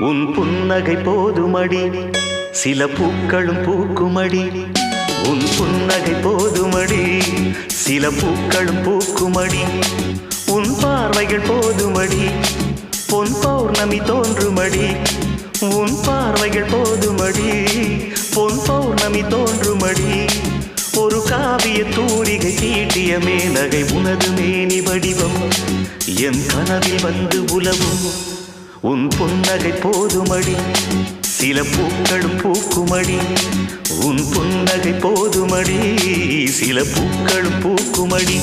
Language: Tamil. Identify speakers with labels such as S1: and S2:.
S1: உன் புன்னகை போதுமடி சில பூக்களும் பூக்குமடி உன் புன்னகை போதுமடி சில பூக்களும் பூக்குமடி உன் பார்வைகள் போதுமடி பொன் பௌர்ணமி தோன்றுமடி உன் பார்வைகள் போதுமடி பொன் பௌர்ணமி தோன்றுமடி ஒரு காவிய தூரிகை தீட்டிய மேனகை உனது மேனி வடிவம் என் கனவில் வந்து உலவும் உன் புன்னகை போதுமடி சில பூக்களும் பூக்குமடி உன் புன்னகை போதுமடி சில பூக்களும் பூக்குமடி